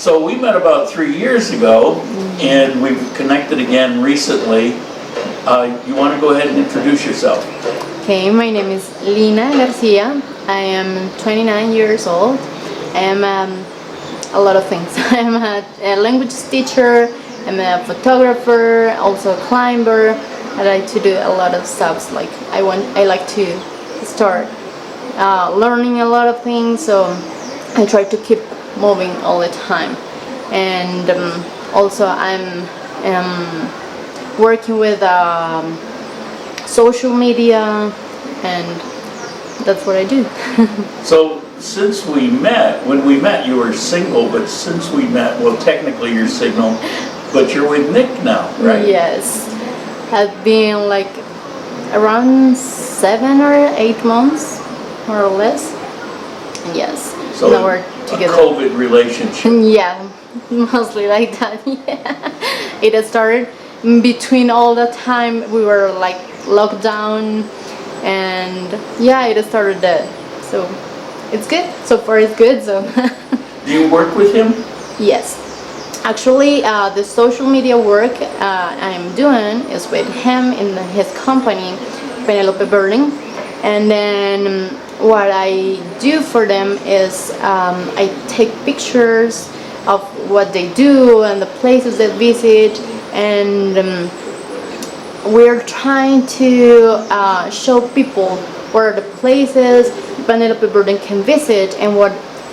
So we met about 3 years ago, and we've connected again recently. You want to go ahead and introduce yourself? Okay, my name is Lina Garcia. I am 29 years old. I am a lot of things. I am a language teacher, I'm a photographer, also a climber. I like to do a lot of stuff. Like I like to start learning a lot of things, so I try to keep moving all the time. And also I'm working with social media, and that's what I do. So since when we met you were single, but since we met, well, technically you're single, but you're with Nick now, right? Yes, I've been like around 7 or 8 months, more or less. Yes, so now we're together. A COVID relationship. Yeah, mostly like that. Yeah, it has started between all the time we were like locked down, and yeah, it has started that. So it's good. So far, it's good. So. Do you work with him? Yes. Actually, the social media work I'm doing is with him in his company, Penelope Burning. And then what I do for them is I take pictures of what they do and the places they visit, and we're trying to show people where the places Penelope Burning can visit and what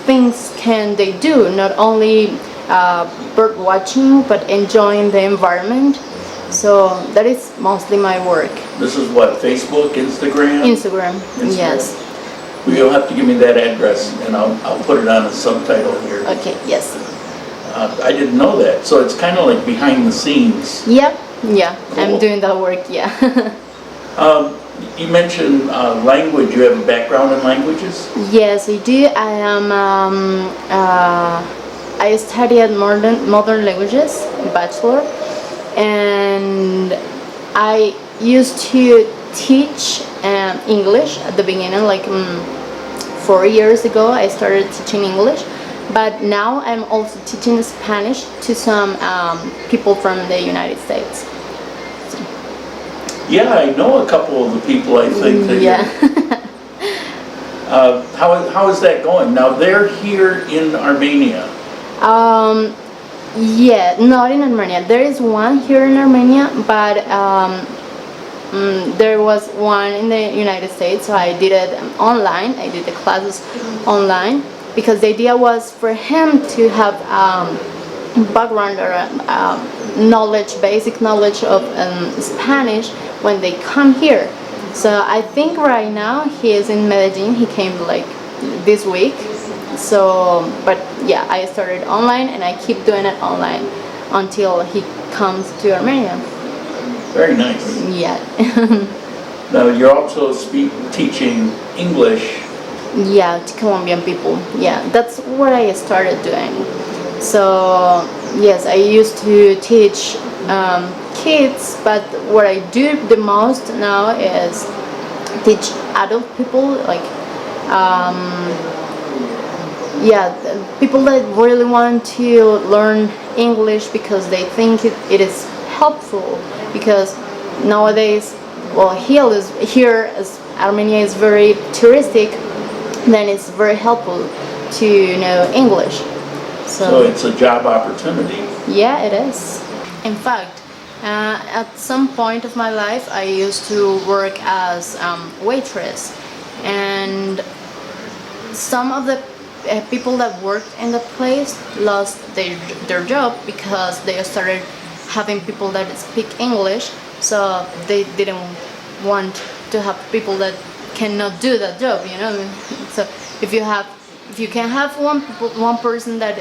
things can they do, not only bird watching but enjoying the environment. So that is mostly my work. This is what, Facebook, Instagram? Instagram. Yes. Well, you'll have to give me that address, and I'll put it on a subtitle here. Okay, yes. I didn't know that, so it's kind of like behind the scenes. Yep, yeah, Cool. I'm doing that work, yeah. You mentioned language. You have a background in languages? Yes, I do. I am. I studied modern languages, bachelor, and I used to teach English at the beginning. Like 4 years ago, I started teaching English, but now I'm also teaching Spanish to some people from the United States. So. Yeah, I know a couple of the people. I think. That yeah. How is that going? Now they're here in Armenia. Yeah, not in Armenia. There is one here in Armenia, but there was one in the United States, so I did it online. I did the classes online because the idea was for him to have background or knowledge, basic knowledge of Spanish when they come here. So I think right now he is in Medellin. He came like this week. So, but yeah, I started online and I keep doing it online until he comes to Armenia. Very nice. Yeah. Now you're also teaching English. Yeah, to Colombian people. Yeah, that's what I started doing. So yes, I used to teach kids, but what I do the most now is teach adult people, like yeah, people that really want to learn English because they think it is helpful, because nowadays, well, here as Armenia is very touristic, then it's very helpful to know English. So it's a job opportunity. Yeah, it is. In fact, at some point of my life, I used to work as waitress, and some of the people that worked in the place lost their job because they started having people that speak English, so they didn't want to have people that cannot do that job, you know. So if you can have one person that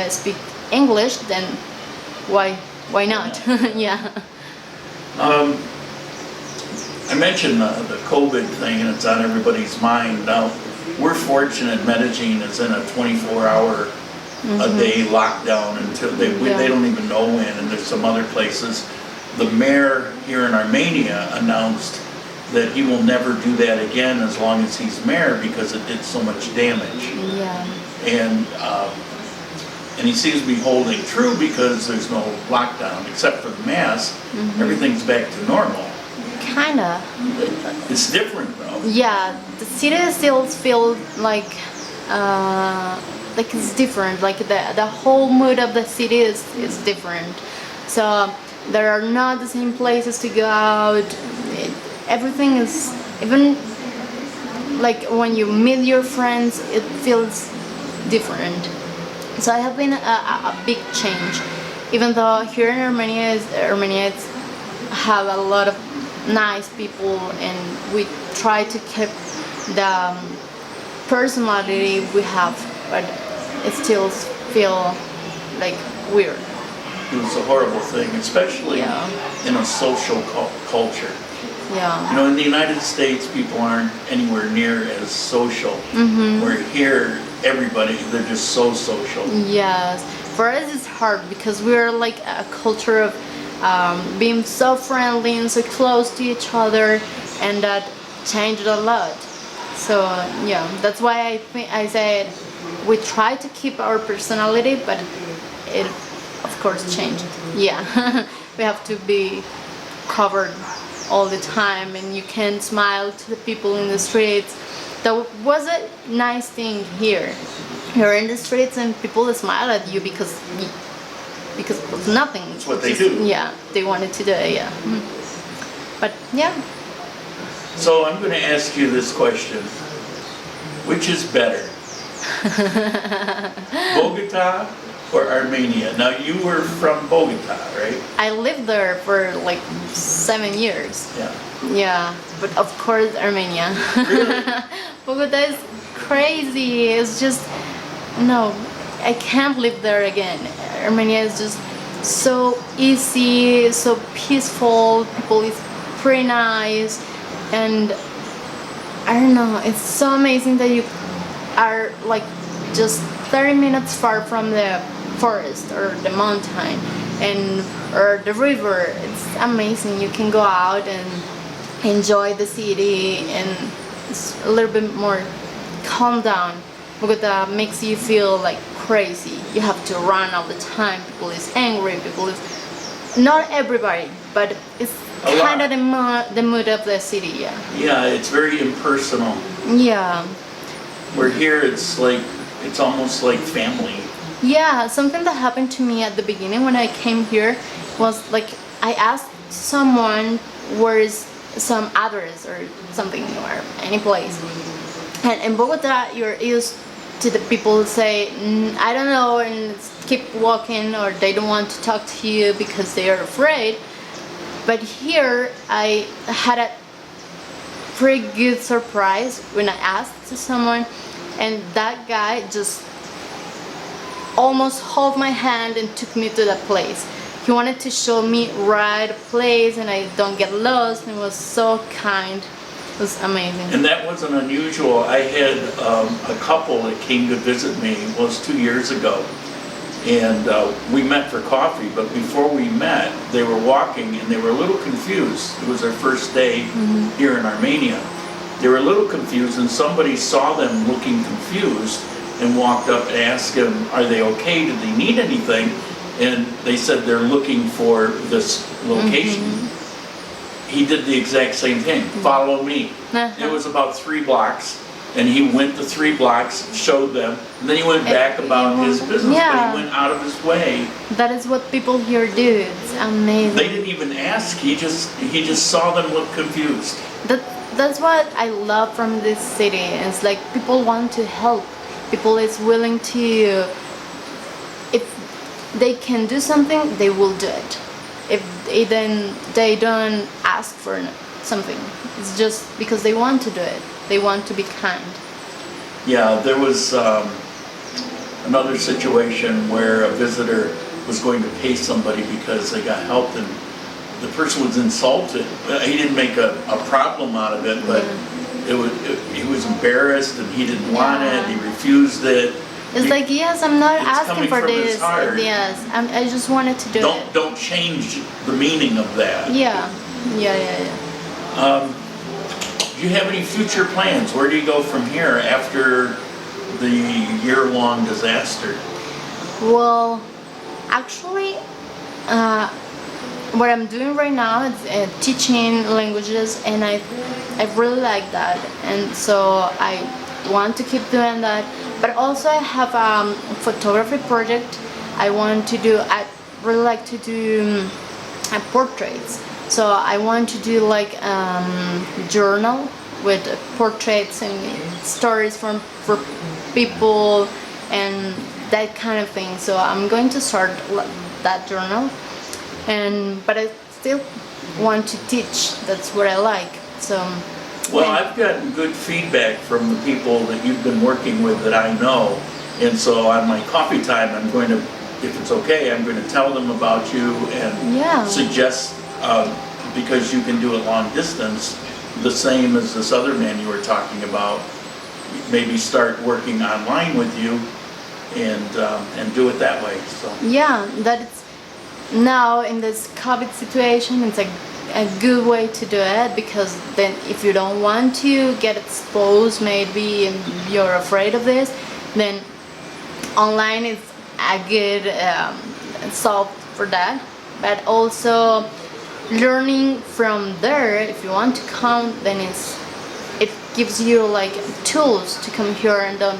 speak English, then why not? Yeah. I mentioned the COVID thing, and it's on everybody's mind now. We're fortunate Medellin is in a 24-hour a day lockdown until they don't even know when, and there's some other places. The mayor here in Armenia announced that he will never do that again as long as he's mayor because it did so much damage. Yeah. And And he seems to be holding true because there's no lockdown, except for the mask. Everything's back to normal. Kinda. It's different though. Yeah, the city still feels like it's different. Like the whole mood of the city is different. So there are not the same places to go out. Everything is, even like when you meet your friends, it feels different. So it has been a big change. Even though here in Armenia have a lot of nice people, and we try to keep the personality we have, but it still feel like weird. It was a horrible thing, especially in a social culture. Yeah. You know, in the United States, people aren't anywhere near as social. Where here, they're just so social. Yes. For us, it's hard because we're like a culture of being so friendly and so close to each other, and that changed a lot. So yeah, that's why I said we try to keep our personality, but it of course changed. Yeah. We have to be covered all the time, and you can smile to the people in the streets. That was a nice thing here. You're in the streets and people smile at you because of nothing. It's what they do. Yeah, they wanted to do it, yeah. But yeah. So I'm going to ask you this question. Which is better? Bogota or Armenia? Now you were from Bogota, right? I lived there for like 7 years. Yeah. Yeah, but of course Armenia. Really? Bogota is crazy. It's just, no, I can't live there again. Armenia is just so easy, so peaceful. People is pretty nice, and I don't know, it's so amazing that you are like just 30 minutes far from the forest or the mountain or the river. It's amazing. You can go out and enjoy the city, and it's a little bit more calm down. Bogota makes you feel like crazy. You have to run all the time. People is angry. People is, not everybody, but it's kind of the mood of the city. Yeah. Yeah, it's very impersonal. Yeah. Where here it's almost like family. Yeah, something that happened to me at the beginning when I came here was like I asked someone where is some address or something or any place. And in Bogota, you're used to the people say, I don't know, and keep walking, or they don't want to talk to you because they are afraid. But here, I had a pretty good surprise when I asked to someone, and that guy just almost held my hand and took me to that place. He wanted to show me right place and I don't get lost, and was so kind. It was amazing. And that wasn't unusual. I had a couple that came to visit me, it was 2 years ago, and we met for coffee, but before we met, they were walking and they were a little confused. It was their first day here in Armenia. They were a little confused, and somebody saw them looking confused and walked up and asked them, are they okay? Did they need anything? And they said they're looking for this location. He did the exact same thing. Follow me. It was about 3 blocks, and he went the 3 blocks, showed them, and then he went back about his business, but he went out of his way. That is what people here do. It's amazing. They didn't even ask. He just saw them look confused. That's what I love from this city. It's like people want to help. People is willing to, if they can do something, they will do it. If they don't ask for something. It's just because they want to do it. They want to be kind. Yeah, there was another situation where a visitor was going to pay somebody because they got help, and the person was insulted. He didn't make a problem out of it, but he was embarrassed and he didn't want it. He refused it. It's like, yes, I'm not asking for this. His heart. Yes, I just wanted to do it. Don't change the meaning of that. Yeah. Do you have any future plans? Where do you go from here after the year-long disaster? Well, actually, what I'm doing right now is teaching languages, and I really like that, and so I want to keep doing that. But also I have a photography project. I really like to do portraits. So I want to do like journal with portraits and stories for people and that kind of thing. So I'm going to start that journal, but I still want to teach. That's what I like. So. Well, I've gotten good feedback from the people that you've been working with that I know, and so on my coffee time, I'm going to, if it's okay, I'm going to tell them about you and suggest, because you can do it long distance, the same as this other man you were talking about, maybe start working online with you and do it that way. So. Yeah, that's now in this COVID situation, it's a good way to do it, because then if you don't want to get exposed maybe and you're afraid of this, then online is a good solve for that. But also learning from there, if you want to come, then it gives you like tools to come here and don't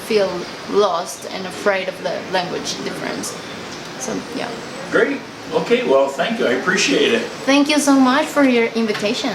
feel lost and afraid of the language difference. So yeah. Great. Okay, well, thank you. I appreciate it. Thank you so much for your invitation.